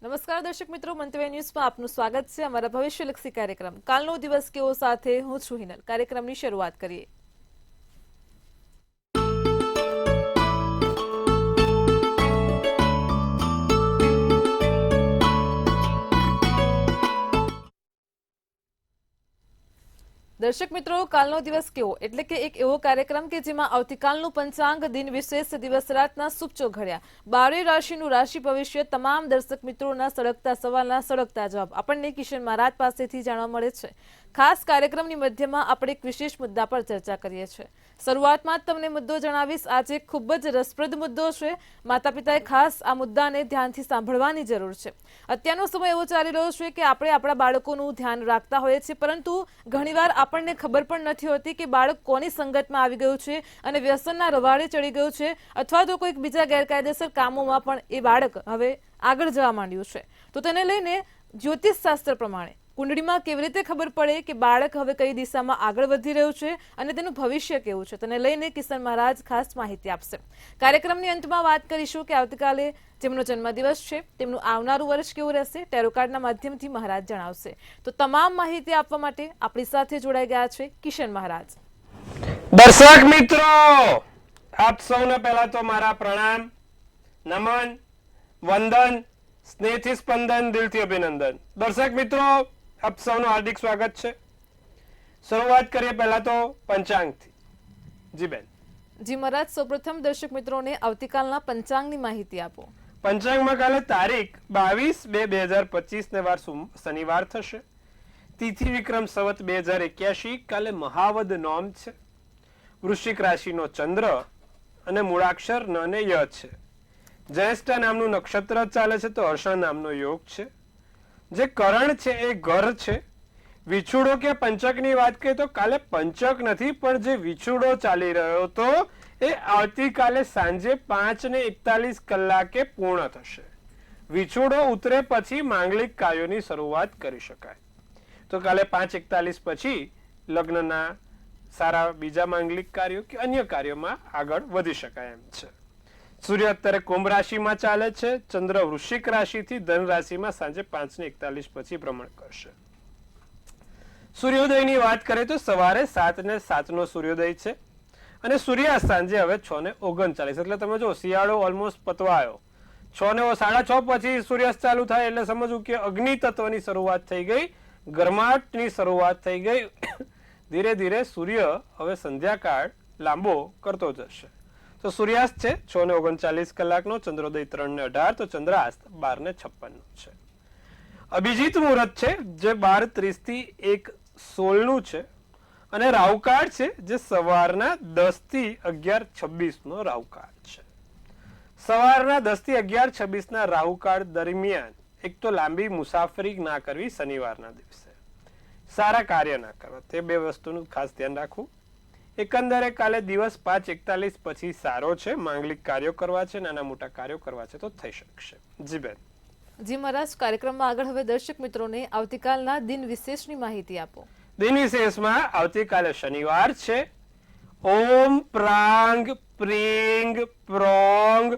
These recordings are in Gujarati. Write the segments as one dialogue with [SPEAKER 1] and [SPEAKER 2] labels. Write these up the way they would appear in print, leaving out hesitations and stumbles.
[SPEAKER 1] નમસ્કાર દર્શક મિત્રો, મંતવ્ય ન્યૂઝમાં આપનું સ્વાગત છે. અમારા ભવિષ્યલક્ષી કાર્યક્રમ કાલનો દિવસ કેવો સાથે હું છું હિનલ. કાર્યક્રમની શરૂઆત કરીએ. દર્શક મિત્રો, કાલનો દિવસ કેવો એટલે કે એક એવો કાર્યક્રમ કે જેમાં આવતીકાલનું પંચાંગ, દિન વિશેષ, દિવસ રાતના શુભચો ઘડ્યા, 12 રાશિનું રાશિ ભવિષ્ય, તમામ દર્શક મિત્રોના સળગતા સવાલના સળગતા જવાબ આપણને કિશન મહારાજ પાસેથી જાણવા મળે છે. ખાસ કાર્યક્રમની મધ્યમાં આપણે એક વિશેષ મુદ્દા પર ચર્ચા કરીએ છીએ. શરૂઆતમાં જ તમને મુદ્દો જણાવીશ. આજે ખૂબ જ રસપ્રદ મુદ્દો છે. માતા પિતાએ ખાસ આ મુદ્દાને ધ્યાનથી સાંભળવાની જરૂર છે. અત્યારનો સમય એવો ચાલી રહ્યો છે કે આપણે આપણા બાળકોનું ધ્યાન રાખતા હોઈએ છીએ, પરંતુ ઘણીવાર આપણને ખબર પણ નથી હોતી કે બાળક કોની સંગતમાં આવી ગયું છે અને વ્યસનના રવાડે ચડી ગયું છે, અથવા તો કોઈક બીજા ગેરકાયદેસર કામોમાં પણ એ બાળક હવે આગળ જવા માંડ્યું છે. તો તેને લઈને જ્યોતિષ શાસ્ત્ર પ્રમાણે કુંડળીમાં કેવી રીતે ખબર પડે કે બાળક હવે કઈ દિશામાં આગળ વધી રહ્યું છે અને તેનું ભવિષ્ય કેવું છે, તેને લઈને કિશન મહારાજ ખાસ માહિતી આપશે. કાર્યક્રમની અંતમાં વાત કરીશું કે આવતીકાલે જેમનો જન્મદિવસ છે તેમનું આવનારું વર્ષ કેવું રહેશે, ટેરો કાર્ડના માધ્યમથી મહારાજ જણાવશે. તો તમામ માહિતી આપવા માટે આપણી સાથે જોડાઈ ગયા છે કિશન મહારાજ.
[SPEAKER 2] દર્શક મિત્રો, આપ સૌને પહેલા તો મારા પ્રણામ, નમન, વંદન, સ્નેહથી સ્પંદન, દિલથી અભિનંદન. દર્શક મિત્રો, આપ સૌનું હાર્દિક સ્વાગત છે. શરૂઆત કરીએ પહેલા તો પંચાંગથી. જી બેન.
[SPEAKER 1] જી મહારાજ, સૌપ્રથમ દર્શક મિત્રોને આવતીકાલના પંચાંગની માહિતી આપો.
[SPEAKER 2] પંચાંગમાં કાલે તારીખ 22/2/2025 ને વાર શનિવાર થશે. તિથિ વિક્રમ સંવત 2081. કાલે મહાવદ નોમ છે. વૃશ્ચિક રાશિનો ચંદ્ર અને મૂળાક્ષર ન અને ય છે. જ્યેષ્ઠ નામનું નક્ષત્ર ચાલે છે તો હર્ષ નામનો યોગ છે. જે કરણ છે એ ઘર છે. વિછુડો કે પંચકની વાત કરીએ તો કાલે પંચક નથી, પણ જે વિછુડો ચાલી રહ્યો હતો એ આવતીકાલે સાંજે 5:41 પૂર્ણ થશે. વિછુડો ઉતરે પછી માંગલિક કાર્યોની શરૂઆત કરી શકાય. તો કાલે 5:41 પછી લગ્નના સારા બીજા માંગલિક કાર્યો કે અન્ય કાર્યોમાં આગળ વધી શકાય એમ છે. સૂર્ય અત્યારે કુંભ રાશિમાં ચાલે છે. ચંદ્ર વૃશ્ચિક રાશિથી ધન રાશિમાં સાંજે 5:41 પછી ભ્રમણ કરશે. સૂર્યોદયની વાત કરીએ તો સવારે 7:07 નો સૂર્યોદય છે અને સૂર્યાસ્ત સાંજે હવે 6:39. એટલે તમે જો શિયાળો ઓલમોસ્ટ પતવા આવ્યો. 6:06 પછી સૂર્યાસ્ત ચાલુ થાય એટલે સમજવું કે અગ્નિ તત્વની શરૂઆત થઈ ગઈ, ગરમાટની શરૂઆત થઈ ગઈ. ધીરે ધીરે સૂર્ય હવે સંધ્યાકાળ લાંબો કરતો જશે. તો સૂર્યાસ્ત છે 6:39 ચંદ્રોદય 3:18, તો ચંદ્રાસ્ત 12:56 છે. અભિજીત મુહૂર્ત છે જે 12:30 થી 1:16 નું છે અને રાહુકાળ છે જે સવારના 10 થી 11:26 નો રાહુકાળ છે. સવારના 10 થી 11:26 ના રાહુકાળ દરમિયાન એક તો લાંબી મુસાફરી ના કરવી, શનિવારના દિવસે સારા કાર્ય ના કરવા, તે બે વસ્તુનું ખાસ ધ્યાન રાખવું. એકંદરે કાલે દિવસ 5:41 પછી સારો છે. માંગલિક કાર્યો કરવા છે, નાના મોટા કાર્યો કરવા છે તો થઈ શકશે. જી બેન.
[SPEAKER 1] જી મહારાજ, કાર્યક્રમમાં આગળ હવે દર્શક મિત્રોને આવતીકાલના દિન વિશેષની માહિતી આપો.
[SPEAKER 2] દિન વિશેષમાં આવતીકાલે શનિવાર છે. ઓમ પ્રાંગ પ્રીંગ પ્રોંગ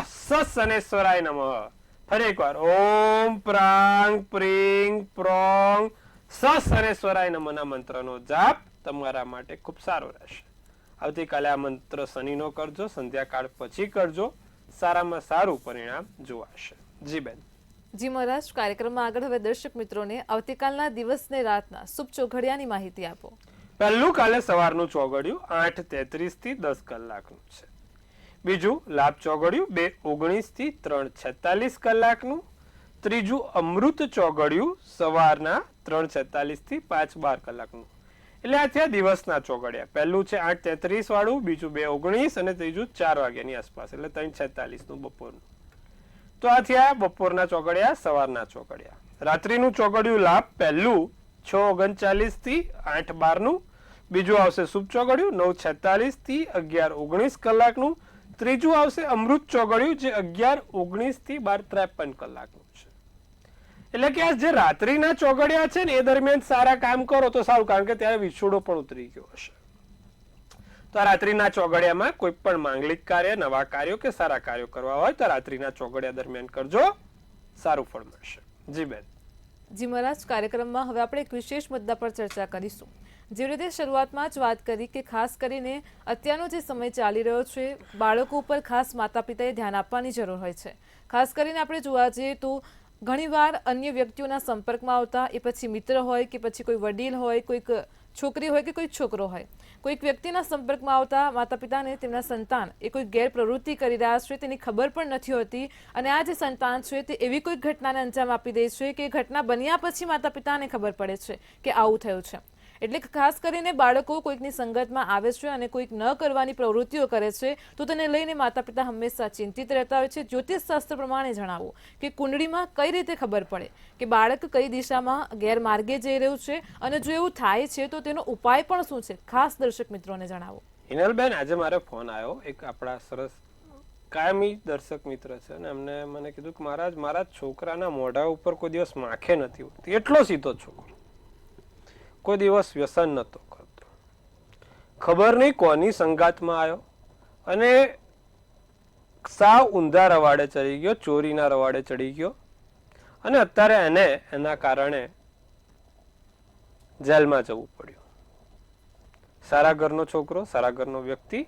[SPEAKER 2] સનેશ્વરાય નમઃ. ફરી એકવાર ઓમ પ્રાંગ પ્રીંગ પ્રોંગ સનેશ્વરાય નમઃ ના મંત્રનો જાપ તમારા માટે ખૂબ સારો રહેશે. આવતીકાલે આ મંત્ર શનિનો કરજો, સંધ્યાકાળ પછી કરજો, સારામાં સારું પરિણામ જોવાશે. જી બેન.
[SPEAKER 1] જી મહારાજ, કાર્યક્રમમાં આગળ હવે દર્શક મિત્રોને આવતીકાલના દિવસને રાતના શુભ ચોઘડિયાની માહિતી આપો.
[SPEAKER 2] પહેલું કાલે સવારનું ચોઘડિયું 8:33 થી 10 કલાકનું છે. બીજું લાભ ચોઘડિયું 2:19 થી 3:46 કલાકનું. ત્રીજું અમૃત ચોઘડિયું સવારના 3:46 થી 5:12 કલાકનું. એટલે આ થયા દિવસના ચોઘડિયા. પહેલું છે 8:33 વાળું, બીજું 2:19 અને ત્રીજું 4 વાગ્યાની આસપાસ એટલે 3:46 નું બપોરનું. તો આ થયા બપોરના ચોઘડિયા, સવારના ચોઘડિયા. રાત્રિનું ચોઘડિયું લાભ પહેલું 6:39 થી 8:12 નું. બીજું આવશે શુભ ચોઘડિયું 9:46 થી 11:19 કલાકનું. ત્રીજું આવશે અમૃત ચોઘડિયું જે 11:19 થી 12:53 કલાકનું છે. એટલે કે આ જે રાત્રિના ચોઘડિયા છે ને એ દરમિયાન સારા કામ કરો તો સારું, કારણ કે ત્યારે વિછુડો પણ ઉતરી ગયો હશે. તો આ રાત્રિના ચોઘડિયામાં કોઈ પણ માંગલિક કાર્ય, નવા કાર્યો કે સારા કાર્યો કરવા હોય તો રાત્રિના ચોઘડિયા દરમિયાન કરજો, સારું ફળ મળશે. જી બેન.
[SPEAKER 1] જી મહારાજ, કાર્યક્રમમાં હવે આપણે એક વિશેષ મુદ્દા પર ચર્ચા કરીશું. જે રીતે શરૂઆતમાં જ વાત કરી કે ખાસ કરીને અત્યારનો જે સમય ચાલી રહ્યો છે, બાળકો ઉપર ખાસ માતા પિતાએ ધ્યાન આપવાની જરૂર હોય છે. ખાસ કરીને આપણે જોવા જઈએ તો ઘણીવાર અન્ય વ્યક્તિઓના સંપર્કમાં આવતા, એ પછી મિત્ર હોય કે પછી કોઈ વડીલ હોય, કોઈક છોકરી હોય કે કોઈ છોકરો હોય, કોઈક વ્યક્તિના સંપર્કમાં આવતા માતા પિતાને તેમના સંતાન એ કોઈ ગેરપ્રવૃત્તિ કરી રહ્યા છે તેની ખબર પણ નથી હોતી, અને આ જે સંતાન છે તે એવી કોઈ ઘટનાને અંજામ આપી દે છે કે ઘટના બન્યા પછી માતા પિતાને ખબર પડે છે કે આવું થયું છે. એટલે ખાસ કરીને બાળકો કોઈકની સંગતમાં આવે છે અને કોઈક ન કરવાની પ્રવૃત્તિઓ કરે છે તો તેને લઈને માતા પિતા હંમેશા ચિંતિત રહેતા હોય છે. જ્યોતિષ શાસ્ત્ર પ્રમાણે જણાવો કે કુંડળીમાં કઈ રીતે ખબર પડે કે બાળક કઈ દિશામાં ગેરમાર્ગે જઈ રહ્યું છે, અને જો એવું થાય છે તો તેનો ઉપાય પણ શું છે, ખાસ દર્શક મિત્રોને જણાવો.
[SPEAKER 2] હિનલબેન, આજે મારે ફોન આવ્યો એક આપણા સરસ કાયમી દર્શક મિત્ર છે, અને એમને મને કીધું કે મહારાજ, મારા છોકરાના મોઢા ઉપર કોઈ દિવસ માખે નથી હોતી, એટલો સીધો છોકરો, કોઈ દિવસ વ્યસન નતો કરતો, ખબર નહીં કોની સંગાતમાં આવ્યો અને સાવ ઊંધા રવાડે ચડી ગયો, ચોરીના રવાડે ચડી ગયો, અને અત્યારે એને એના કારણે જેલમાં જવું પડ્યું. સારા ઘરનો છોકરો, સારા ઘરનો વ્યક્તિ,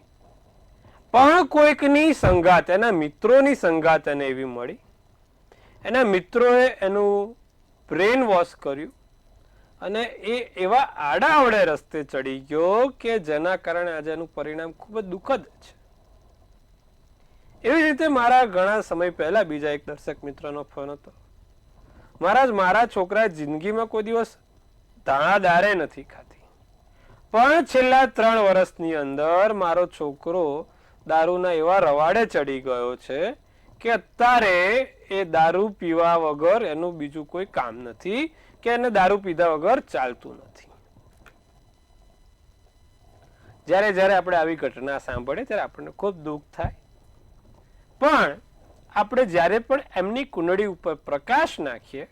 [SPEAKER 2] પણ કોઈકની સંગાત, એના મિત્રોની સંગાત એને એવી મળી, એના મિત્રોએ એનું બ્રેન વોશ કર્યું અને એ એવા આડાઅવળે રસ્તે ચડી ગયો કે જેના કારણે આજે એનું પરિણામ ખૂબ જ દુઃખદ છે. એવી રીતે મારા ઘણા સમય પહેલા બીજા એક દર્શક મિત્રનો ફોન હતો. મહારાજ, મારા છોકરાએ જિંદગીમાં કોઈ દિવસ દાણાદારે નથી ખાધી, પણ છેલ્લા 3 વર્ષની અંદર મારો છોકરો દારૂના એવા રવાડે ચડી ગયો છે કે અત્યારે એ દારૂ પીવા વગર એનું બીજું કોઈ કામ નથી, કે એને દારૂ પીધા વગર ચાલતું નથી. જ્યારે જ્યારે આપણે આવી ઘટના સાંભળીએ ત્યારે આપણને ખૂબ દુઃખ થાય, પણ આપણે જ્યારે પણ એમની કુંડળી ઉપર પ્રકાશ નાખીએ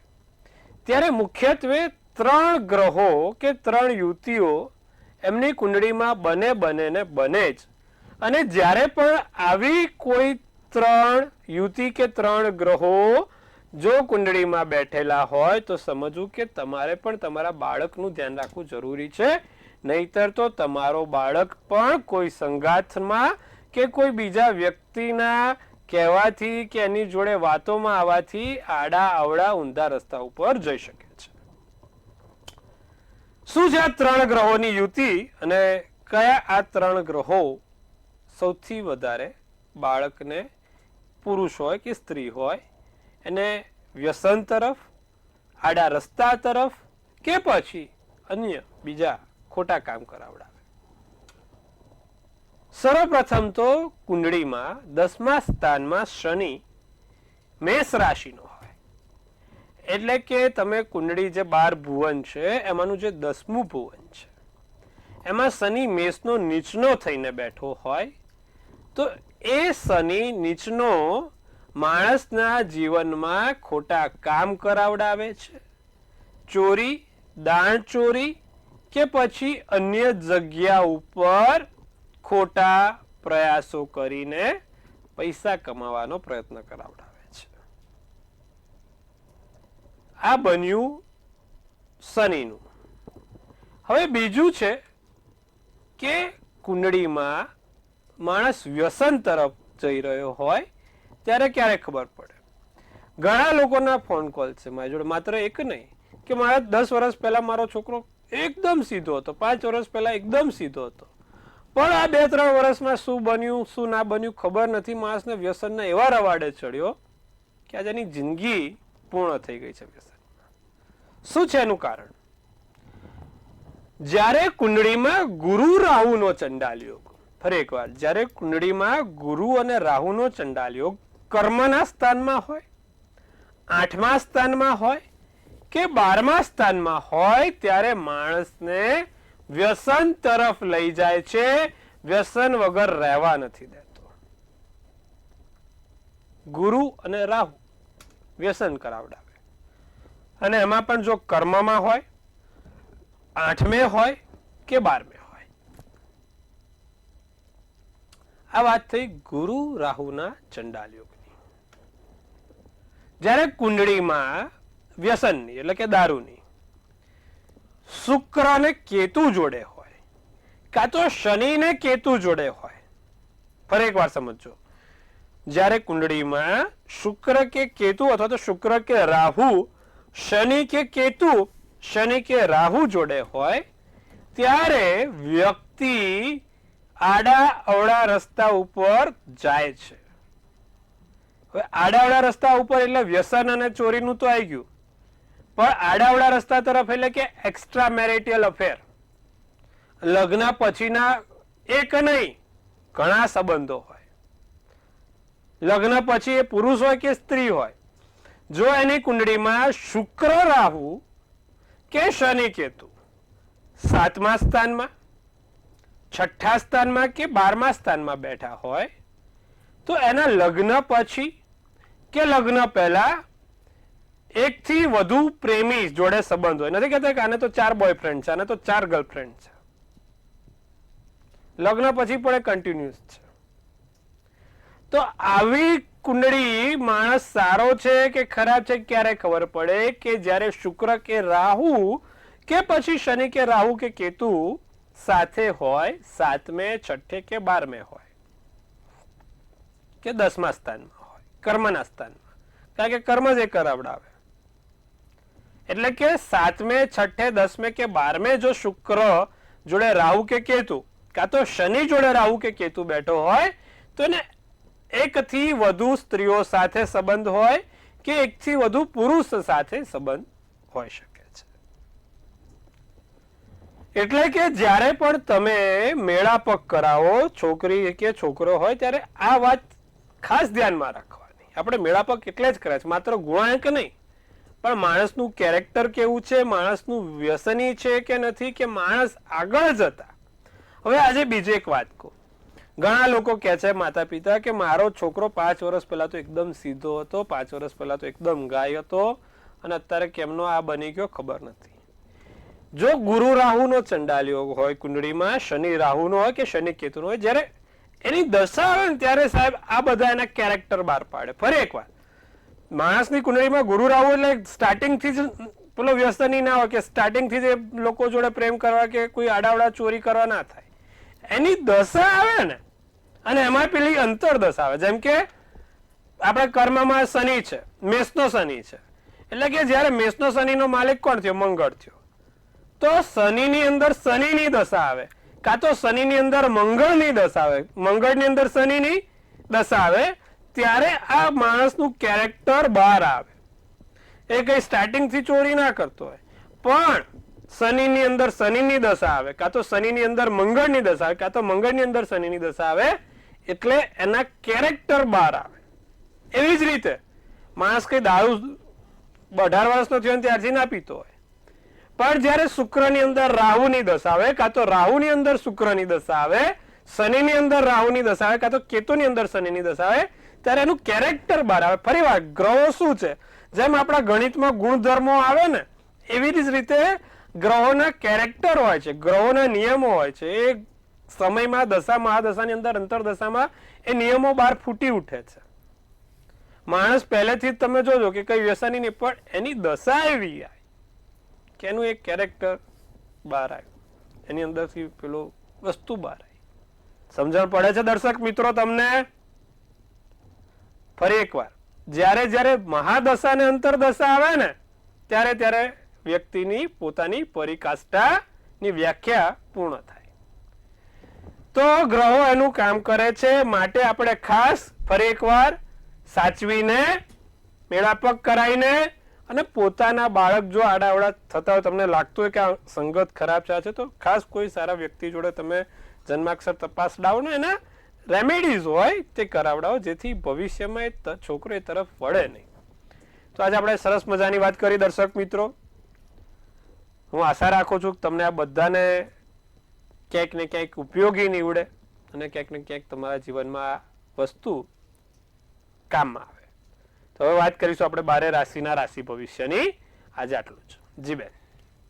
[SPEAKER 2] ત્યારે મુખ્યત્વે 3 ગ્રહો કે 3 યુતિઓ એમની કુંડળીમાં બને ને બને જ. અને જ્યારે પણ આવી કોઈ 3 યુતિ કે 3 ગ્રહો જો કુંડળીમાં બેઠેલા હોય તો સમજવું કે તમારે પણ તમારા બાળકનું ધ્યાન રાખવું જરૂરી છે, નહીતર તો તમારો બાળક પણ કોઈ સંગાથમાં કે કોઈ બીજા વ્યક્તિના કહેવાથી કે એની જોડે વાતોમાં આવવાથી આડા અવળા ઊંધા રસ્તા ઉપર જઈ શકે છે. શું છે આ 3 ગ્રહોની યુતિ અને કયા આ 3 ગ્રહો સૌથી વધારે બાળકને, પુરુષ હોય કે સ્ત્રી હોય, એને વ્યસન તરફ, આડા રસ્તા તરફ કે પછી અન્ય બીજા ખોટા કામ કરાવડાવે? સર્વપ્રથમ તો કુંડળીમાં 10મા સ્થાનમાં શનિ મેષ રાશિનો હોય, એટલે કે તમે કુંડળી જે 12 ભુવન છે એમાંનું જે 10મું ભુવન છે એમાં શનિ મેષનો નીચનો થઈને બેઠો હોય, તો એ શનિ નીચનો માણસના જીવનમાં ખોટા કામ કરાવડાવે છે, ચોરી, દાણચોરી કે પછી અન્ય જગ્યા ઉપર ખોટા પ્રયાસો કરીને પૈસા કમાવાનો પ્રયત્ન કરાવડાવે છે. આ બન્યું શનિનું. હવે બીજું છે કે કુંડળીમાં માણસ વ્યસન તરફ જઈ રહ્યો હોય ત્યારે ક્યારે ખબર પડે? ઘણા લોકોના ફોન કોલ છે મારી જોડે, માત્ર એક નહીં, કે મારા 10 વર્ષ પહેલા મારો છોકરો એકદમ સીધો હતો, 5 વર્ષ પહેલા એકદમ સીધો હતો, પણ આ 2-3 વર્ષમાં શું બન્યું શું ના બન્યું ખબર નથી. માણસને વ્યસનના એવા રવાડે ચડ્યો કે આજે એની જિંદગી પૂર્ણ થઈ ગઈ છે વ્યસનમાં. શું છે એનું કારણ? જ્યારે કુંડળીમાં ગુરુ રાહુનો ચંડાલ યોગ, ફરી એકવાર, જ્યારે કુંડળીમાં ગુરુ અને રાહુનો ચંડાલ યોગ કર્મના સ્થાનમાં હોય, 8મા સ્થાનમાં હોય કે 12મા સ્થાનમાં હોય ત્યારે માણસને વ્યસન તરફ લઈ જાય છે, વ્યસન વગર રહેવા નથી દેતો. ગુરુ અને રાહુ વ્યસન કરાવડાવે, અને એમાં પણ જો કર્મમાં હોય, 8મે હોય કે 12મે હોય. આ વાત થઈ ગુરુ રાહુના ચંડાલ યોગની. જ્યારે કુંડળીમાં વ્યસનની એટલે કે દારૂની શુક્ર અને કેતુ જોડે હોય, કાં તો શનિ ને કેતુ જોડે હોય. ફરી એકવાર સમજો, જ્યારે કુંડળીમાં શુક્ર કે કેતુ અથવા તો શુક્ર કે રાહુ, શનિ કે કેતુ, શનિ કે રાહુ જોડે હોય, ત્યારે વ્યક્તિ આડા અવળા રસ્તા ઉપર જાય છે. હવે આડા અવળા રસ્તા ઉપર એટલે વ્યસન અને ચોરીનું તો આવી ગયું, પણ આડા અવળા રસ્તા તરફ એટલે કે એક્સ્ટ્રા મેરિટલ અફેર, લગ્ન પછીના એક નહીં ઘણા સંબંધો હોય. લગ્ન પછી એ પુરુષ હોય કે સ્ત્રી હોય, જો એની કુંડળીમાં શુક્ર રાહુ કે શનિ કેતુ 7મા સ્થાનમાં, 6ઠ્ઠા સ્થાનમાં કે 12મા સ્થાનમાં બેઠા હોય, તો એના લગ્ન પછી કે લગ્ન પહેલા એક થી વધુ પ્રેમી જોડે સંબંધ હોય. નથી કહેતા કે આને તો 4 બોયફ્રેન્ડ છે, આને તો 4 ગર્લફ્રેન્ડ છે. લગ્ન પછી પણ એ કન્ટિન્યુઅસ છે. તો આવી કુંડળી માણસ સારો છે કે ખરાબ છે ક્યારે ખબર પડે કે જ્યારે શુક્ર કે રાહુ કે પછી શનિ કે રાહુ કે કેતુ સાથે હોય, 7મે, 6ઠ્ઠે કે 12મે હોય કે 10મા સ્થાનમાં હોય, કર્મના સ્થાનમાં. કારણ કે કર્મ જ એ કરાવડાવે. એટલે કે 7મે, 6ઠ્ઠે, 10મે કે 12મે જો શુક્ર જોડે રાહુ કે કેતુ, કાં તો શનિ જોડે રાહુ કે કેતુ બેઠો હોય, તો એને એકથી વધુ સ્ત્રીઓ સાથે સંબંધ હોય કે એકથી વધુ પુરુષ સાથે સંબંધ હોઈ શકે છે. એટલે કે જ્યારે પણ તમે મેળાપક કરાવો, છોકરી કે છોકરો હોય, ત્યારે આ વાત ખાસ ધ્યાનમાં રાખવાની. આપણે મેળાપક એટલે જ કરે છે, માત્ર ગુણાંક નહીં, પણ માણસનું કેરેક્ટર કેવું છે, માણસનું વ્યસની છે કે નથી, કે માણસ આગળ જતા. હવે આજે બીજી એક વાત કહું. ઘણા લોકો કહે છે માતા પિતા કે મારો છોકરો 5 વર્ષ પહેલા તો એકદમ સીધો હતો, 5 વર્ષ પહેલા તો એકદમ ગાય હતો, અને અત્યારે કેમનો આ બની ગયો ખબર નથી. જો ગુરુ રાહુનો ચંડાલ્યો હોય કુંડળીમાં, શનિ રાહુનો હોય કે શનિ કેતુનો હોય, જ્યારે એની દશા આવે ને ત્યારે સાહેબ આ બધા એના કેરેક્ટર બહાર પાડે. ફરી એકવાર, માણસની કુંડળીમાં ગુરુ રાહુ એટલે સ્ટાર્ટિંગથી જ પેલો વ્યસની ના હોય કે સ્ટાર્ટિંગથી જ લોકો જોડે પ્રેમ કરવા કે કોઈ આડાવડા ચોરી કરવા ના થાય. એની દશા આવે ને, અને એમાં પેલી અંતરદશા આવે. જેમ કે આપણે કર્મમાં શનિ છે, મેષનો શનિ છે, એટલે કે જ્યારે મેષનો શનિનો માલિક કોણ થયો? મંગળ થયો. તો શનિની અંદર શનિની દશા આવે, કાં તો શનિની અંદર મંગળની દશા આવે, મંગળની અંદર શનિની દશા આવે, ત્યારે આ માણસનું કેરેક્ટર બહાર આવે. એ કઈ સ્ટાર્ટિંગથી ચોરી ના કરતો હોય, પણ શનિની અંદર શનિની દશા આવે, કાં તો શનિની અંદર મંગળની દશા આવે, કાં તો મંગળની અંદર શનિની દશા આવે, એટલે એના કેરેક્ટર બહાર આવે. એવી જ રીતે માણસ કઈ દારૂ 18 વર્ષનો થયો ત્યારથી ના પીતો હોય, પણ જ્યારે શુક્રની અંદર રાહુની દશા આવે, કાં તો રાહુની અંદર શુક્રની દશા આવે, શનિની અંદર રાહુની દશા આવે, કાં તો કેતુની અંદર શનિની દશા આવે, ત્યારે એનું કેરેક્ટર બહાર આવે. ફરી વાર, ગ્રહો શું છે? જેમ આપણા ગણિતમાં ગુણધર્મો આવે ને, એવી જ રીતે ગ્રહોના કેરેક્ટર હોય છે, ગ્રહોના નિયમો હોય છે. એ સમયમાં દશા મહાદશાની અંદર અંતરદશામાં એ નિયમો બહાર ફૂટી ઉઠે છે. માણસ પહેલેથી જ તમે જોજો કે કઈ વ્યસની નહીં, પણ એની દશા એવી આવી કે એનું એક કેરેક્ટર બહાર આવ્યું, એની અંદરથી પેલો વસ્તુ બહાર આવી. સમજણ પડે છે દર્શક મિત્રો તમને? ફરી એકવાર, જ્યારે મહાદશા ને અંતરદશા આવે ને, ત્યારે વ્યક્તિની પોતાની પરિકાષ્ઠાની વ્યાખ્યા પૂર્ણ થાય. તો ગ્રહો એનું કામ કરે છે. માટે આપણે ખાસ ફરી એકવાર સાચવીને, મેળાપક કરાઈને, અને પોતાના બાળક જો આડાવડા થતા હોય, તમને લાગતું હોય કે આ સંગત ખરાબ છે, તો ખાસ કોઈ સારા વ્યક્તિ જોડે તમે જન્માક્ષર તપાસડાવો ને, એના રેમેડીઝ હોય તે કરાવડાવો, જેથી ભવિષ્યમાં એ છોકરો એ તરફ વળે નહીં. તો આજે આપણે સરસ મજાની વાત કરી દર્શક મિત્રો. હું આશા રાખું છું કે તમને આ બધાને ક્યાંક ને ક્યાંક ઉપયોગી નીવડે, અને ક્યાંક ને ક્યાંક તમારા જીવનમાં આ વસ્તુ કામમાં આવે. તો હવે વાત કરીશું આપણે 12 રાશિના રાશિ ભવિષ્યની. આજે આટલું જ. જી બેન.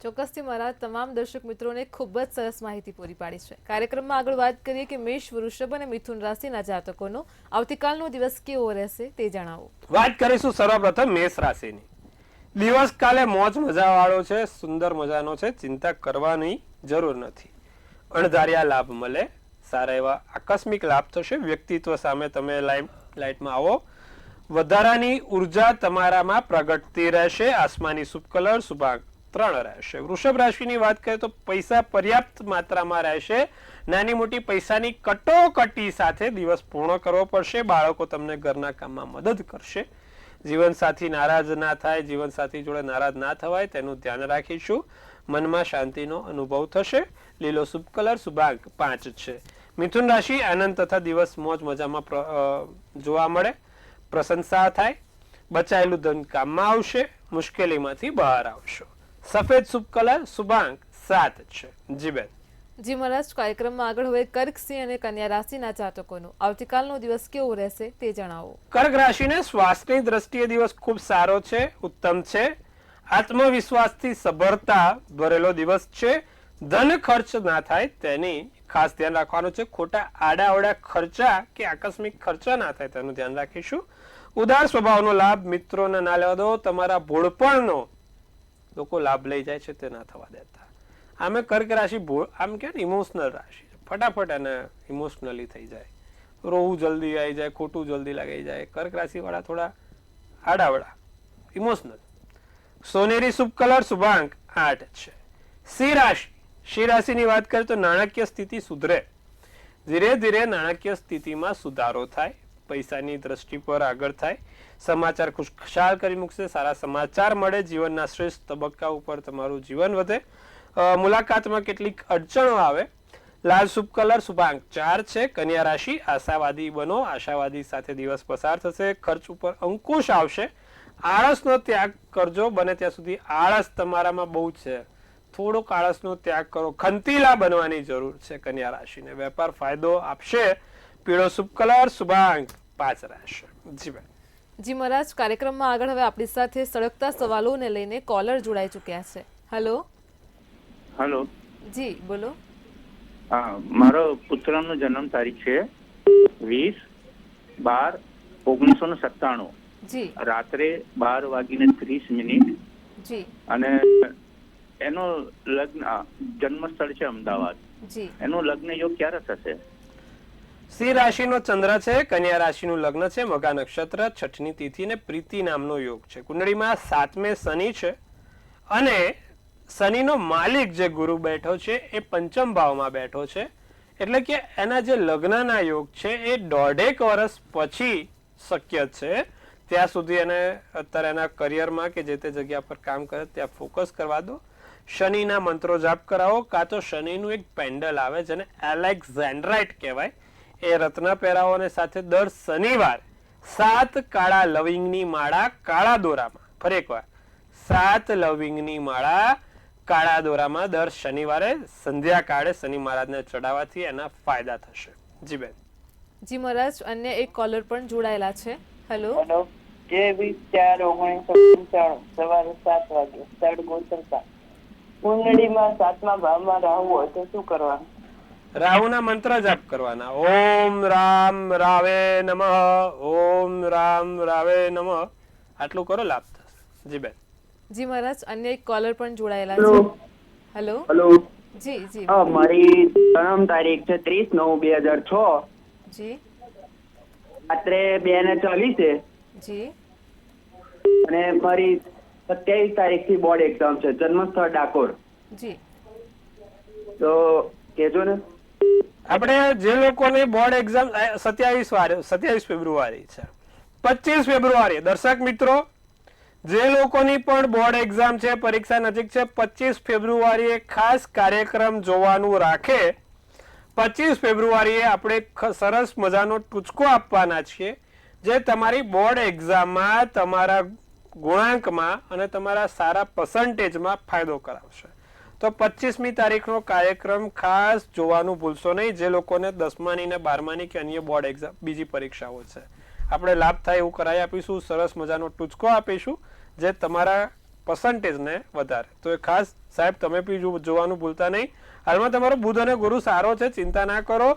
[SPEAKER 1] ચોક્કસથી મારા તમામ દર્શક મિત્રોને ખૂબ જ સરસ માહિતી પૂરી પાડી છે. કાર્યક્રમમાં આગળ વાત કરીએ કે મેષ, વૃષભ અને મિથુન રાશિના જાતકોનો આવતીકાલનો દિવસ કેવો રહેશે તે જણાવો.
[SPEAKER 2] વાત કરીશું સર્વપ્રથમ મેષ રાશિની. દિવસ કાલે મોજ મજા વાળો છે, સુંદર મજાનો છે, ચિંતા કરવાની જરૂર નથી. અણધાર્યા લાભ મળે, સારા એવા આકસ્મિક લાભ થશે. વ્યક્તિત્વ સામે તમે લાઇટમાં આવો. વધારાની ઉર્જા તમારામાં પ્રગટતી રહેશે. આસમાની શુભ કલર શુભાંક 3 રહેશે. વૃષભ રાશિની વાત કરીએ તો પૈસા પર્યાપ્ત માત્રામાં રહેશે. નાની મોટી પૈસાની કટોકટી સાથે દિવસ પૂર્ણ કરવો પડશે. બાળકો તમને ઘરના કામમાં મદદ કરશે. જીવનસાથી નારાજ ના થાય, જીવનસાથી જોડે નારાજ ના થવાય તેનું ધ્યાન રાખીશું. મનમાં શાંતિનો અનુભવ થશે. લીલો શુભ કલર શુભાંક 5 છે. મિથુન રાશિ આનંદ તથા દિવસ મોજ મજામાં જોવા મળે. પ્રશંસા થાય. બચાયેલું ધન કામમાં આવશે. મુશ્કેલીમાંથી બહાર આવશો. સફેદ શુભ કલર શુભાંક 7 છે. જી બેન.
[SPEAKER 1] જી મહારાજ, કાર્યક્રમમાં આગળ હવે કર્ક, સિંહ અને કન્યા રાશિના જાતકોનો આવતીકાલનો દિવસ કેવો રહેશે તે જણાવો.
[SPEAKER 2] કર્ક રાશિને શ્વાસની દ્રષ્ટિએ દિવસ ખૂબ સારો છે, ઉત્તમ છે. આત્મવિશ્વાસથી સભરતા ભરેલો દિવસ છે. ધન ખર્ચ ના થાય તેની ખાસ ધ્યાન રાખવાનું છે. ખોટા આડાઅવડા ખર્ચા કે આકસ્મિક ખર્ચા ના થાય તેનું ધ્યાન રાખીશું. ઉદાર સ્વભાવનો લાભ મિત્રોને ના લેવા દો. તમારા ભોળપણનો લોકો લાભ લઈ જાય છે તે ના થવા દેતા. આમે કર્ક રાશિ આમ કે ઇમોશનલ રાશિ, ફટાફટ એને ઇમોશનલી થઈ જાય, રોવું જલ્દી આવી જાય, ખોટું જલ્દી લાગી જાય. કર્ક રાશિ વાળા થોડા આડાવડા, ઇમોશનલ. સોનેરી શુભ કલર શુભાંક 8 છે. સિંહ રાશિ. સિંહ રાશિની વાત કરીએ તો નાણાકીય સ્થિતિ સુધરે. ધીરે ધીરે નાણાકીય સ્થિતિમાં સુધારો થાય. પૈસાની દ્રષ્ટિ પર આગળ થાય. સમાચાર ખુશખુશાલ કરી મૂકશે. સારા સમાચાર મળે. જીવનના શ્રેષ્ઠ તબક્કા ઉપર તમારું જીવન વધે. મુલાકાતમાં કેટલીક અડચણો આવે. લાલ શુભ કલર શુભાંક 4 છે. કન્યા રાશિ આશાવાદી બનો. આશાવાદી સાથે દિવસ પસાર થશે. ખર્ચ ઉપર અંકુશ આવશે. આળસનો ત્યાગ કરજો. બને ત્યાં સુધી આળસ તમારામાં બહુ છે, થોડોક આળસનો ત્યાગ કરો. ખંતીલા બનવાની જરૂર છે કન્યા રાશિને. વેપાર ફાયદો આપશે. પીળો શુભ કલર શુભાંક 5 રહેશે. જી બેન.
[SPEAKER 1] જી મહારાજ, કાર્યક્રમમાં આગળ હવે આપણી સાથે સળગતા સવાલોને લઈને કોલર જોડાઈ ચૂક્યા છે. હેલો.
[SPEAKER 3] હેલો.
[SPEAKER 1] જી બોલો.
[SPEAKER 3] હા, મારો પુત્રનો જન્મ તારીખ છે 20/12/1997.
[SPEAKER 1] જી.
[SPEAKER 3] રાત્રે 12:30.
[SPEAKER 1] જી.
[SPEAKER 3] અને એનો લગ્ન જન્મ સ્થળ છે અમદાવાદ.
[SPEAKER 1] જી.
[SPEAKER 3] એનું લગ્ન યોગ ક્યારે થશે?
[SPEAKER 2] સિંહ રાશિનો ચંદ્ર છે. કન્યા રાશિનું લગ્ન છે. મઘા નક્ષત્ર, 6ની તિથિ ને પ્રીતિ નામનો યોગ છે. કુંડળીમાં 7મે શનિ છે અને શનિનો માલિક જે ગુરુ બેઠો છે એ પંચમ ભાવમાં બેઠો છે. એટલે કે એના જે લગ્નના યોગ છે એ 1.5 વર્ષ પછી શક્ય છે. ત્યાં સુધી એને અત્યારે એના કરિયરમાં કે જે તે જગ્યા પર કામ કરે ત્યાં ફોકસ કરવા દો. શનિના મંત્રો જાપ કરાવો. કાં તો શનિનું એક પેન્ડલ આવે જેને એલેક્ઝેન્ડ્રાઇટ કહેવાય, એ રત્ન પહેરાવો અને સાથે દર શનિવારે 7 કાળા લવિંગની માળા કાળા દોરામાં, ફરી એકવાર 7 લવિંગની માળા કાળા દોરામાં દર શનિવારે સંધ્યાકાળે શનિ મહારાજને ચડાવવાથી એના ફાયદા થશે. જી બેન.
[SPEAKER 1] જી મહારાજ, અન્ય એક કોલર પણ જોડાયેલા છે. હેલો.
[SPEAKER 4] હેલો. 23/4/1995 સવારે 7 વાગે સ્થળ ગોચરતા. કુંડળીમાં 7મા ભાવમાં રાહુ હોય તો શું કરવાનું?
[SPEAKER 2] રાહુના મંત્ર જાપ કરવાના. ઓમ રામ રાવે નમઃ, ઓમ રામ રાવે નમઃ. આટલું કરો, લાભ થશે. જી બેન.
[SPEAKER 1] જી મહારાજ, અન્ય એક કોલર પણ જોડાયેલા છે. હેલો.
[SPEAKER 4] હેલો.
[SPEAKER 1] જી જી
[SPEAKER 4] મારી જન્મ તારીખ છે 30/9/2006.
[SPEAKER 1] જી.
[SPEAKER 4] રાત્રે 2:40.
[SPEAKER 1] જી.
[SPEAKER 4] અને મારી 27 તારીખથી બોર્ડ એક્ઝામ છે. જન્મ સ્થળ ડાકોર.
[SPEAKER 1] જી.
[SPEAKER 4] તો કેજો ને.
[SPEAKER 2] આપણે જે લોકોની બોર્ડ એક્ઝામ 27 ફેબ્રુઆરી છે, 25 ફેબ્રુઆરી, દર્શક મિત્રો જે લોકોની પણ બોર્ડ એક્ઝામ છે, પરીક્ષા નજીક છે, 25 ફેબ્રુઆરીએ ખાસ કાર્યક્રમ જોવાનું રાખે. 25 ફેબ્રુઆરીએ આપણે સરસ મજાનો ટૂચકો આપવાના છીએ જે તમારી બોર્ડ એક્ઝામમાં તમારા ગુણાંકમાં અને તમારા સારા પર્સન્ટેજમાં ફાયદો કરાવશે. તો 25મી તારીખનો કાર્યક્રમ ખાસ જોવાનું ભૂલશો નહીં. જે લોકોને 10માની ને 12માની કે અન્ય બોર્ડ એક્ઝામ બીજી પરીક્ષાઓ છે, આપણે લાભ થાય એવું કરાવી આપીશું. સરસ મજાનો ટૂચકો આપીશું જે તમારા પર્સન્ટેજને વધારે. તો એ ખાસ સાહેબ તમે બી જોવાનું ભૂલતા નહીં. હાલમાં તમારો બુધ અને ગુરુ સારો છે, ચિંતા ના કરો.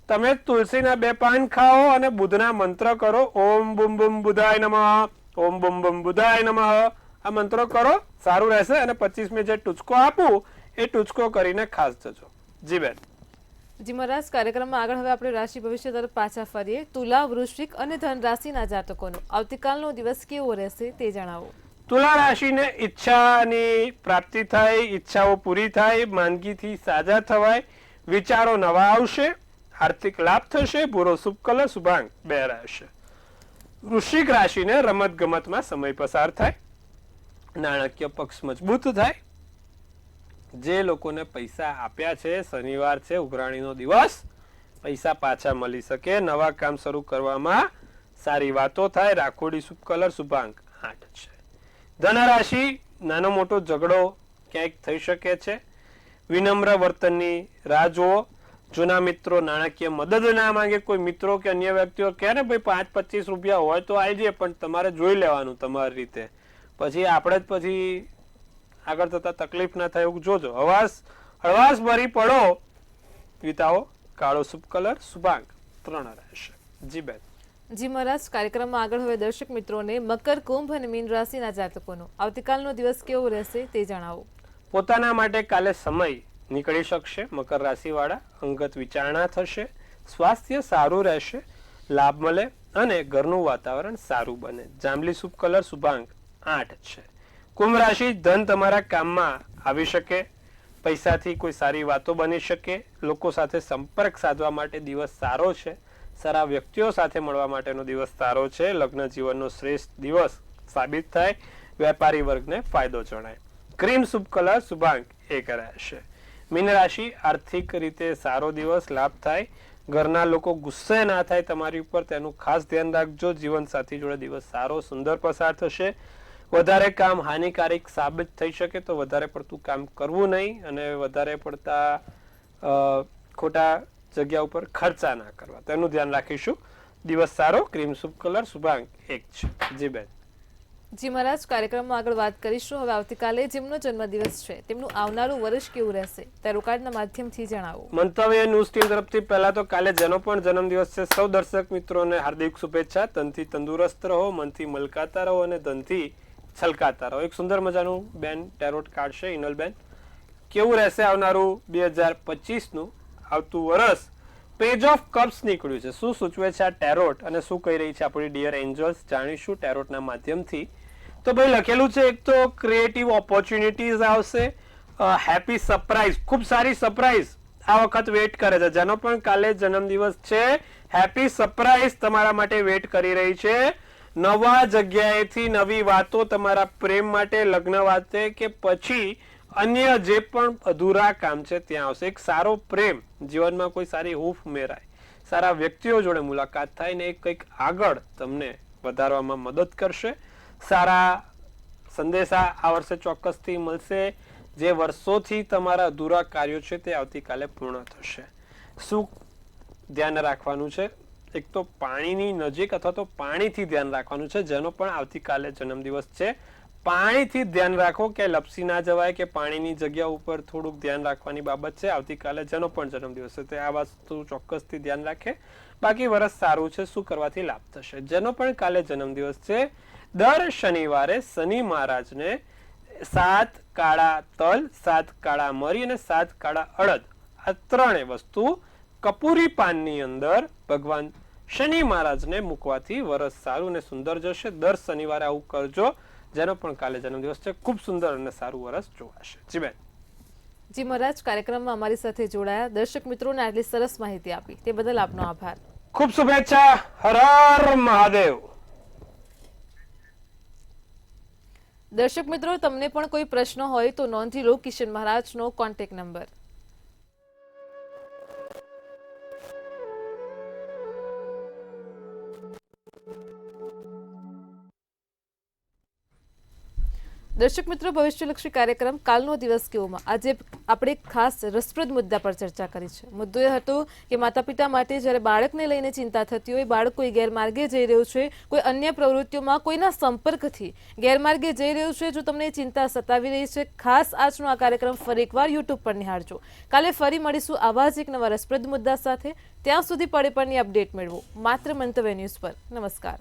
[SPEAKER 2] તમે તુલસીના 2 પાન ખાઓ અને બુધના મંત્ર કરો. ઓમ બુમ બુમ બુધાય નમઃ, ઓમ બુમ બુમ બુધાય નમઃ. આ મંત્રો કરો, સારું રહેશે. અને 25મી જે ટૂચકો આપું એ ટૂચકો કરીને ખાસ જજો. જી બેન.
[SPEAKER 1] જી મહારાજ, કાર્યક્રમમાં આગળ હવે આપણે રાશિ ભવિષ્ય તરફ પાછા ફરીએ. તુલા, વૃશ્ચિક અને ધન રાશિના જાતકોનો આવતીકાલનો દિવસ કેવો રહેશે તે જણાવો.
[SPEAKER 2] તુલા રાશિને ઈચ્છાની પ્રાપ્તિ થાય, ઈચ્છાઓ પૂરી થાય, માંદગીથી સાજા થવાય, વિચારો નવા આવશે, આર્થિક લાભ થશે, ભૂરો શુભ કલર શુભાંગ 2 રહેશે. વૃશ્ચિક રાશિને રમત ગમતમાં સમય પસાર થાય, નાણાકીય પક્ષ મજબૂત થાય. જે લોકોને પૈસા આપ્યા છે, શનિવાર છે, ઉઘરાણીનો દિવસ, પૈસા પાછા મળી શકે, નવા કામ શરૂ કરવામાં સારી વાતો થાય, રાખોડી શુભ કલર શુભાંક 8 છે. ધનરાશિ નાનો મોટો ઝઘડો ક્યાંક થઈ શકે છે, વિનમ્ર વર્તનની રાહ જુઓ. જૂના મિત્રો નાણાકીય મદદ ના માંગે, કોઈ મિત્રો કે અન્ય વ્યક્તિઓ કહે ને ભાઈ 5-25 રૂપિયા હોય તો આવી જાય, પણ તમારે જોઈ લેવાનું તમારી રીતે, પછી આપણે જ પછી આગળ જતા તકલીફ ના થાય એવું જોજો. હળવાશ ભરી પડો વિતાવો, કાળો શુભ કલર શુભાંક 3 રહેશે. જી બેન.
[SPEAKER 1] જી મહારાજ, કાર્યક્રમમાં આગળ હવે દર્શક મિત્રોને મકર, કુંભ અને મીન રાશિના જાતકોનો આવતીકાલનો દિવસ કેવો રહેશે તે જણાવો.
[SPEAKER 2] પોતાના માટે કાલે સમય નીકળી શકશે. મકર રાશિવાળા અંગત વિચારણા થશે, સ્વાસ્થ્ય સારું રહેશે, લાભ મળે અને ઘરનું વાતાવરણ સારું બને. જાંબલી શુભ કલર શુભાંક 8 છે. કુંભ રાશિ ધન તમારા કામમાં આવી શકે, પૈસાથી કોઈ સારી વાતો બની શકે, લોકો સાથે સંપર્ક સાધવા માટે દિવસ સારો છે, સારા વ્યક્તિઓ સાથે મળવા માટેનો દિવસ સારો છે, લગ્ન જીવનનો શ્રેષ્ઠ દિવસ સાબિત થાય, વેપારી વર્ગને ફાયદો જણાય. ક્રીમ શુભ કલર શુભાંક 1 રહેશે. મીન રાશિ આર્થિક રીતે સારો દિવસ, લાભ થાય, ઘરના લોકો ગુસ્સે ના થાય તમારી ઉપર, તેનું ખાસ ધ્યાન રાખજો. જીવનસાથી જોડે દિવસ સારો સુંદર પસાર થશે. વધારે કામ હાનિકારક સાબિત થઈ શકે તો વધારે પડતું કામ કરવું નહીં, અને વધારે પડતા ખોટા જગ્યા ઉપર ખર્ચા ના કરવા, તેનું ધ્યાન રાખીશું. દિવસ સારો, ક્રીમ શુભ કલર શુભાંક 1 છે. જી બેન.
[SPEAKER 1] જી મહારાજ, કાર્યક્રમમાં આગળ વાત કરીશું હવે આવતીકાલે જેમનો જન્મદિવસ છે તેમનું આવનારું વર્ષ કેવું રહેશે તે કાર્ડના માધ્યમથી જણાવો.
[SPEAKER 2] મંતવ્ય ન્યૂઝ ટીમ તરફથી પહેલા તો કાલે જેનો પણ જન્મદિવસ છે સૌ દર્શક મિત્રોને હાર્દિક શુભેચ્છા. તનથી તંદુરસ્ત રહો, મનથી મલકાતા રહો અને ધનથી છલકાતા રહો. એક સુંદર મજાનું બેન ટેરોટ કાર્ડ છે ઇનલબેન. કેવું રહેશે આવનારું 2025નું આવતું વર્ષ? પેજ ઓફ કપ્સ નીકળ્યું છે. શું સૂચવે છે આ ટેરોટ અને શું કહી રહી છે આપણી ડિયર એન્જલ્સ, જાણીશું ટેરોટના માધ્યમથી. તો ભાઈ લખેલું છે એક તો ક્રિએટિવ ઓપોર્ચ્યુનિટીઝ આવશે, હેપી સરપ્રાઈઝ, ખૂબ સારી સરપ્રાઈઝ આ વખત વેટ કરે છે. જેનો પણ કાલે જન્મદિવસ છે, હેપી સરપ્રાઈઝ તમારા માટે વેટ કરી રહી છે. નવા જગ્યાએથી નવી વાતો તમારા પ્રેમ માટે, લગ્ન વાતે કે પછી અન્ય જે પણ અધૂરા કામ છે ત્યાં આવશે. એક સારો પ્રેમ, જીવનમાં કોઈ સારી હૂંફ ઉમેરાય, સારા વ્યક્તિઓ જોડે મુલાકાત થાય ને એક કંઈક આગળ તમને વધારવામાં મદદ કરશે. સારા સંદેશા આ વર્ષે ચોક્કસથી મળશે. જે વર્ષોથી તમારા અધૂરા કાર્યો છે તે આવતીકાલે પૂર્ણ થશે. શું ધ્યાન રાખવાનું છે? એક તો પાણીની નજીક અથવા તો પાણીથી ધ્યાન રાખવાનું છે. જેનો પણ આવતીકાલે જન્મદિવસ છે, પાણીથી ધ્યાન રાખો કે લપસી ના જવાય, કે પાણીની જગ્યા ઉપર થોડુંક ધ્યાન રાખવાની બાબત છે. આવતીકાલે જેનો પણ જન્મદિવસ છે તે આ વસ્તુ ચોક્કસથી ધ્યાન રાખે. બાકી વર્ષ સારું છે. શું કરવાથી લાભ થશે? જેનો પણ કાલે જન્મદિવસ છે, દર શનિવારે શનિ મહારાજને 7 કાળા તલ, 7 કાળા મરી અને 7 કાળા અડદ, આ 3 વસ્તુ કપૂરી પાનની અંદર ભગવાન શનિ મહારાજને મૂકવાથી વર્ષ સારું અને સુંદર જશે. દર શનિવારે આવું કરજો. જેનો પણ કાલે જન્મદિવસ છે, ખૂબ સુંદર અને સારું વર્ષ જોવાશે. જી બેન.
[SPEAKER 1] જી મહારાજ, કાર્યક્રમમાં અમારી સાથે જોડાયા દર્શક મિત્રોને આટલી સરસ માહિતી આપી તે બદલ આપનો આભાર.
[SPEAKER 2] ખૂબ શુભેચ્છા. હર હર મહાદેવ.
[SPEAKER 1] દર્શક મિત્રો, તમને પણ કોઈ પ્રશ્ન હોય તો નોંધી લો કિશન મહારાજનો કોન્ટેક્ટ નંબર. દર્શક મિત્રો, ભવિષ્યલક્ષી કાર્યક્રમ કાલનો દિવસ કેવોમાં આજે આપણે એક ખાસ રસપ્રદ મુદ્દા પર ચર્ચા કરી છે. મુદ્દો એ હતો કે માતા પિતા માટે જ્યારે બાળકને લઈને ચિંતા થતી હોય, બાળક કોઈ ગેરમાર્ગે જઈ રહ્યું છે, કોઈ અન્ય પ્રવૃત્તિઓમાં કોઈના સંપર્કથી ગેરમાર્ગે જઈ રહ્યું છે, જો તમને ચિંતા સતાવી રહી છે, ખાસ આજનો આ કાર્યક્રમ ફરી એકવાર યુટ્યુબ પર નિહાળજો. કાલે ફરી મળીશું આવા જ એક નવા રસપ્રદ મુદ્દા સાથે. ત્યાં સુધી પડે પણની અપડેટ મેળવો માત્ર મંતવ્ય ન્યૂઝ પર. નમસ્કાર.